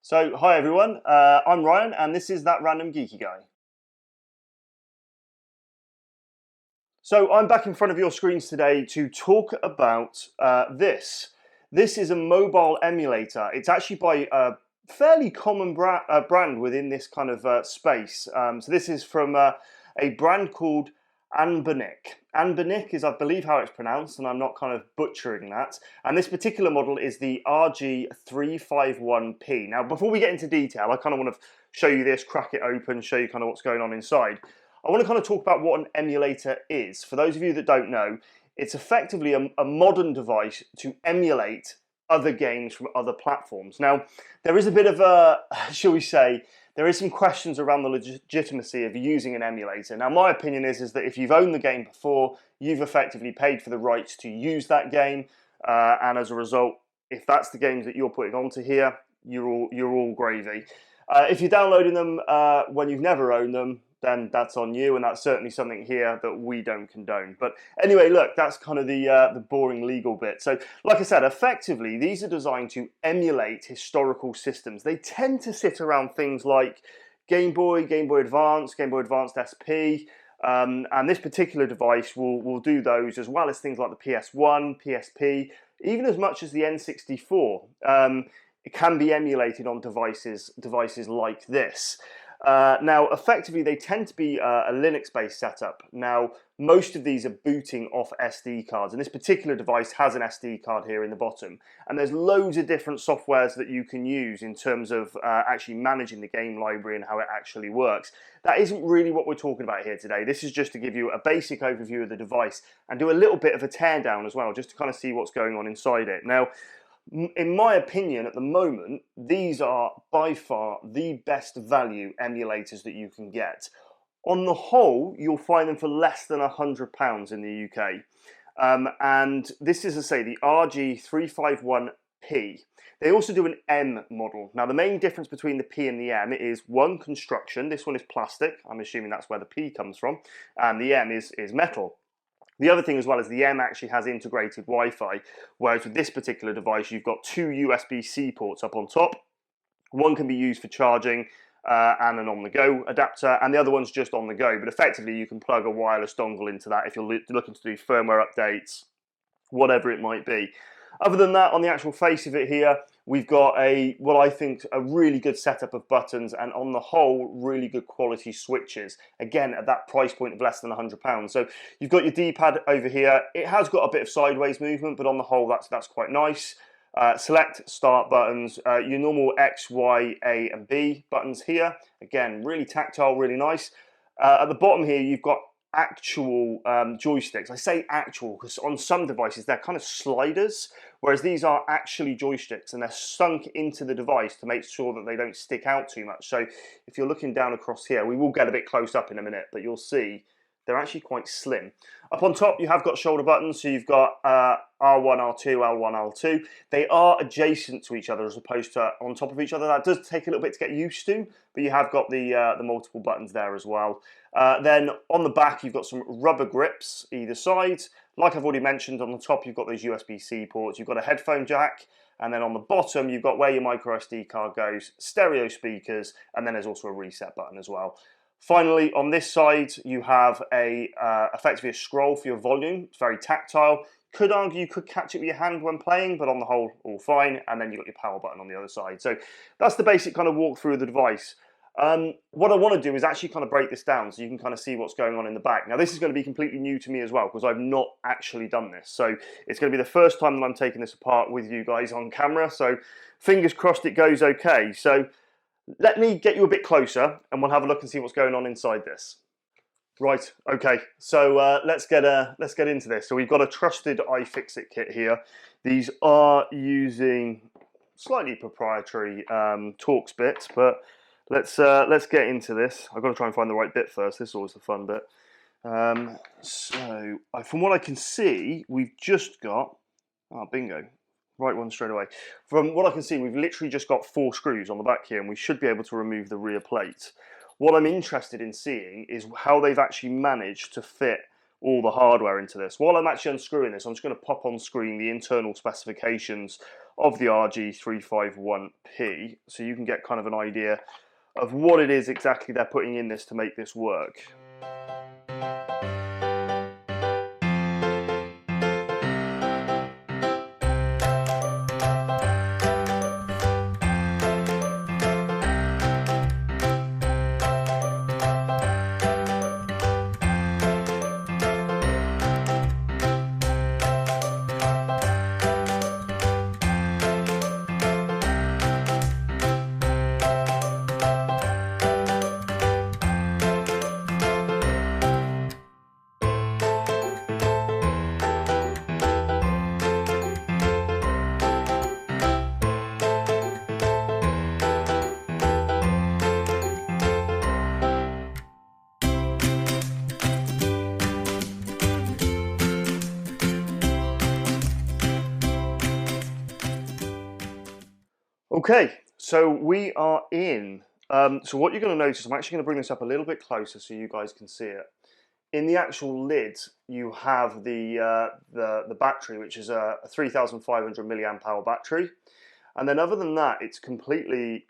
So, hi everyone, I'm Ryan and this is That Random Geeky Guy. So, I'm back in front of your screens today to talk about this. This is a mobile emulator. It's actually by a fairly common brand within this kind of space. So, this is from a brand called Anbernic. Anbernic is, I believe, how it's pronounced, and I'm not kind of butchering that. And this particular model is the RG351P. Now, before we get into detail, I kind of want to show you this, crack it open, show you kind of what's going on inside. I want to kind of talk about what an emulator is. For those of you that don't know, it's effectively a modern device to emulate other games from other platforms. Now, there is a bit of a, shall we say, there is some questions around the legitimacy of using an emulator. Now, my opinion is that if you've owned the game before, you've effectively paid for the rights to use that game, and as a result, if that's the games that you're putting onto here, you're all gravy. If you're downloading them when you've never owned them, then that's on you, and that's certainly something here that we don't condone. But anyway, look, that's kind of the boring legal bit. So, like I said, effectively, these are designed to emulate historical systems. They tend to sit around things like Game Boy, Game Boy Advance, Game Boy Advanced SP, and this particular device will do those, as well as things like the PS1, PSP, even as much as the N64. It can be emulated on devices like this. Now, effectively, they tend to be a Linux-based setup. Now, most of these are booting off SD cards, and this particular device has an SD card here in the bottom. And there's loads of different softwares that you can use in terms of actually managing the game library and how it actually works. That isn't really what we're talking about here today. This is just to give you a basic overview of the device and do a little bit of a teardown as well, just to kind of see what's going on inside it. Now, in my opinion, at the moment, these are by far the best value emulators that you can get. On the whole, you'll find them for less than £100 in the UK. And this is, as I say, the RG351P. They also do an M model. Now, the main difference between the P and the M is one, construction. This one is plastic. I'm assuming that's where the P comes from. And the M is metal. The other thing as well is the M actually has integrated Wi-Fi, whereas with this particular device, you've got two USB-C ports up on top. One can be used for charging and an on-the-go adapter, and the other one's just on the go. But effectively, you can plug a wireless dongle into that if you're looking to do firmware updates, whatever it might be. Other than that, on the actual face of it here, we've got what I think a really good setup of buttons, and on the whole, really good quality switches. Again, at that price point of less than £100. So you've got your D-pad over here. It has got a bit of sideways movement, but on the whole, that's quite nice. Select, start buttons, your normal X, Y, A, and B buttons here. Again, really tactile, really nice. At the bottom here, you've got actual joysticks. I say actual because on some devices they're kind of sliders, whereas these are actually joysticks, and they're sunk into the device to make sure that they don't stick out too much. So if you're looking down across here, we will get a bit close up in a minute, but you'll see they're actually quite slim. Up on top, you have got shoulder buttons, so you've got R1, R2, L1, L2. They are adjacent to each other as opposed to on top of each other. That does take a little bit to get used to, but you have got the multiple buttons there as well. Then on the back, you've got some rubber grips either side. Like I've already mentioned, on the top, you've got those USB-C ports. You've got a headphone jack, and then on the bottom, you've got where your micro SD card goes, stereo speakers, and then there's also a reset button as well. Finally, on this side, you have effectively a scroll for your volume. It's very tactile. Could argue you could catch it with your hand when playing, but on the whole, all fine. And then you've got your power button on the other side. So that's the basic kind of walkthrough of the device. What I want to do is actually kind of break this down so you can kind of see what's going on in the back. Now, this is going to be completely new to me as well because I've not actually done this. So it's going to be the first time that I'm taking this apart with you guys on camera. So fingers crossed it goes okay. So let me get you a bit closer and we'll have a look and see what's going on inside this. Right, okay, so let's get into this. So we've got a trusted iFixit kit here. These are using slightly proprietary Torx bits, but let's get into this. I've got to try and find the right bit first. This is always the fun bit. So from what I can see, we've just got bingo. Right one straight away. From what I can see, we've literally just got 4 screws on the back here, and we should be able to remove the rear plate. What I'm interested in seeing is how they've actually managed to fit all the hardware into this. While I'm actually unscrewing this, I'm just going to pop on screen the internal specifications of the RG351P, so you can get kind of an idea of what it is exactly they're putting in this to make this work. Okay, so we are in. So what you're going to notice, I'm actually going to bring this up a little bit closer so you guys can see it. In the actual lid, you have the battery, which is a 3,500 milliamp hour battery, and then other than that, it's completely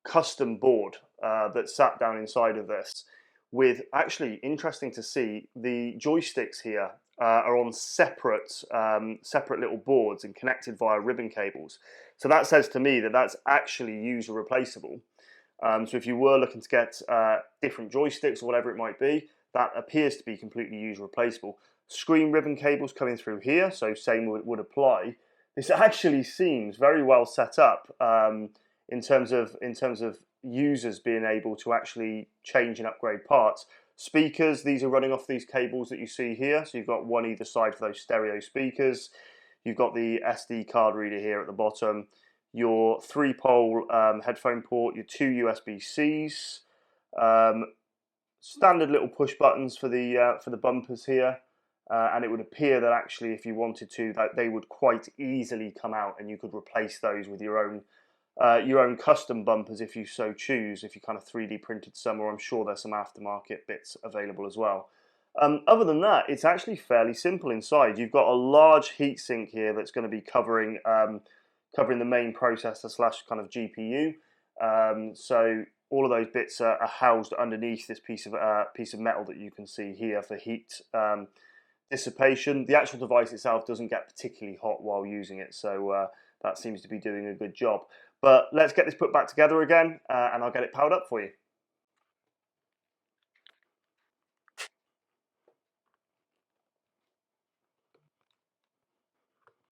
custom board that's sat down inside of this. With actually interesting to see, the joysticks here are on separate little boards and connected via ribbon cables. So that says to me that that's actually user replaceable. So if you were looking to get different joysticks or whatever it might be, that appears to be completely user replaceable. Screen ribbon cables coming through here, so same would apply. This actually seems very well set up in terms of users being able to actually change and upgrade parts. Speakers, these are running off these cables that you see here, so you've got one either side for those stereo speakers. You've got the SD card reader here at the bottom, your 3-pole headphone port, your 2 USB-Cs, standard little push buttons for the bumpers here, and it would appear that actually if you wanted to, that they would quite easily come out and you could replace those with your own custom bumpers if you so choose, if you kind of 3D printed some, or I'm sure there's some aftermarket bits available as well. Other than that, it's actually fairly simple inside. You've got a large heatsink here that's going to be covering the main processor slash kind of GPU. So all of those bits are housed underneath this piece of metal that you can see here for heat dissipation. The actual device itself doesn't get particularly hot while using it, so that seems to be doing a good job. But let's get this put back together again, and I'll get it powered up for you.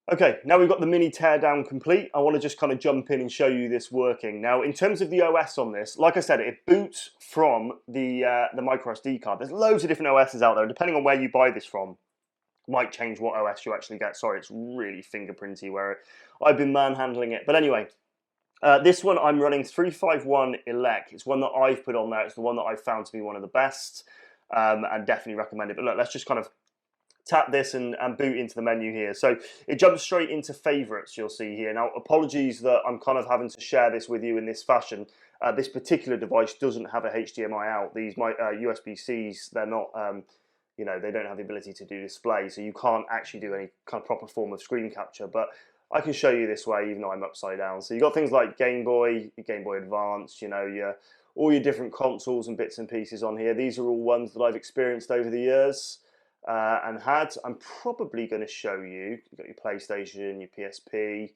Okay, now we've got the mini teardown complete. I want to just kind of jump in and show you this working. Now, in terms of the OS on this, like I said, it boots from the micro SD card. There's loads of different OSs out there, depending on where you buy this from. Might change what OS you actually get. Sorry, it's really fingerprinty where I've been manhandling it. But anyway, this one I'm running 351 Elec. It's one that I've put on there. It's the one that I've found to be one of the best, and definitely recommend it. But look, let's just kind of tap this and boot into the menu here. So it jumps straight into favorites, you'll see here. Now, apologies that I'm kind of having to share this with you in this fashion. This particular device doesn't have a HDMI out. These USB-Cs, they're not, you know, they don't have the ability to do display, so you can't actually do any kind of proper form of screen capture. But I can show you this way, even though I'm upside down. So you've got things like Game Boy, your Game Boy Advance, you know, all your different consoles and bits and pieces on here. These are all ones that I've experienced over the years. And I'm probably going to show you, you've got your PlayStation, your PSP,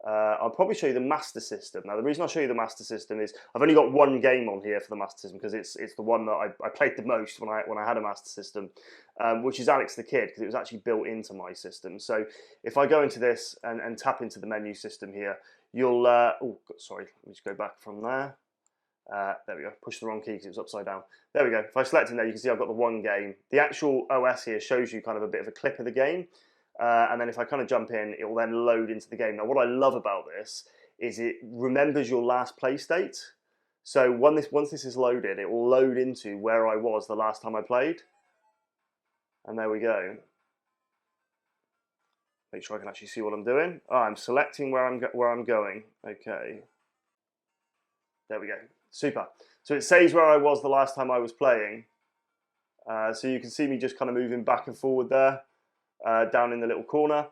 I'll probably show you the Master System. Now the reason I'll show you the Master System is I've only got one game on here for the Master System because it's the one that I played the most when I had a Master System, which is Alex the Kid, because it was actually built into my system. So if I go into this and tap into the menu system here, you'll, oh sorry, let me just go back from there. There we go, pushed the wrong key because it was upside down. There we go, if I select in there you can see I've got the one game. The actual OS here shows you kind of a bit of a clip of the game, and then if I kind of jump in, it will then load into the game. Now what I love about this is it remembers your last play state. So once this is loaded, it will load into where I was the last time I played. And there we go. Make sure I can actually see what I'm doing. Oh, I'm selecting where I'm going. Okay. There we go. Super. So it says where I was the last time I was playing. So you can see me just kind of moving back and forward there, down in the little corner.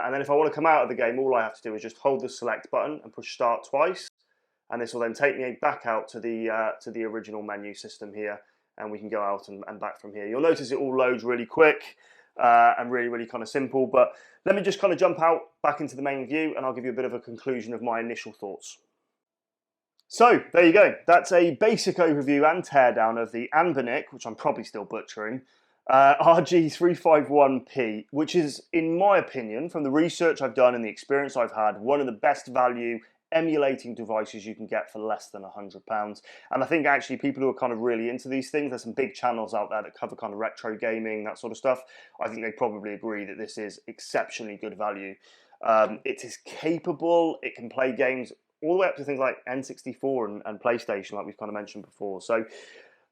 and then if I want to come out of the game, all I have to do is just hold the select button and push start twice, and this will then take me back out to the original menu system here, and we can go out and back from here. You'll notice it all loads really quick and really kind of simple, but let me just kind of jump out back into the main view, and I'll give you a bit of a conclusion of my initial thoughts. So there you go, that's a basic overview and teardown of the Anbernic, which I'm probably still butchering, RG351P, which is, in my opinion, from the research I've done and the experience I've had, one of the best value emulating devices you can get for less than £100. And I think actually people who are kind of really into these things, there's some big channels out there that cover kind of retro gaming, that sort of stuff. I think they probably agree that this is exceptionally good value. It is capable, it can play games all the way up to things like N64 and PlayStation, like we've kind of mentioned before. So,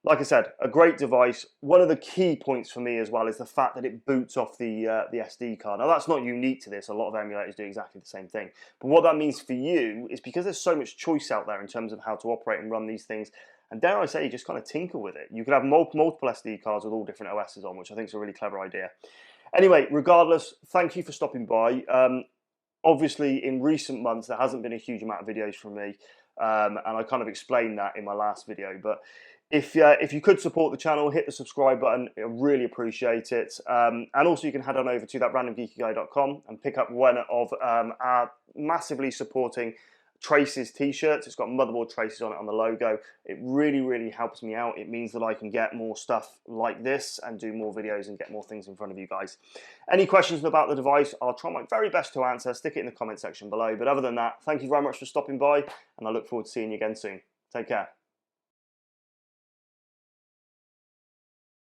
like I said, a great device. One of the key points for me as well is the fact that it boots off the SD card. Now, that's not unique to this. A lot of emulators do exactly the same thing. But what that means for you is because there's so much choice out there in terms of how to operate and run these things, and dare I say, you just kind of tinker with it. You could have multiple SD cards with all different OSs on, which I think is a really clever idea. Anyway, regardless, thank you for stopping by. Obviously, in recent months, there hasn't been a huge amount of videos from me, and I kind of explained that in my last video. But if you could support the channel, hit the subscribe button. I really appreciate it. And also, you can head on over to thatrandomgeekyguy.com and pick up one of our massively supporting Traces t-shirts. It's got motherboard traces on it on the logo. It really helps me out. It means that I can get more stuff like this and do more videos and get more things in front of you guys. Any questions about the device, I'll try my very best to answer. Stick it in the comment section below. But other than that, thank you very much for stopping by, and I look forward to seeing you again soon. Take care.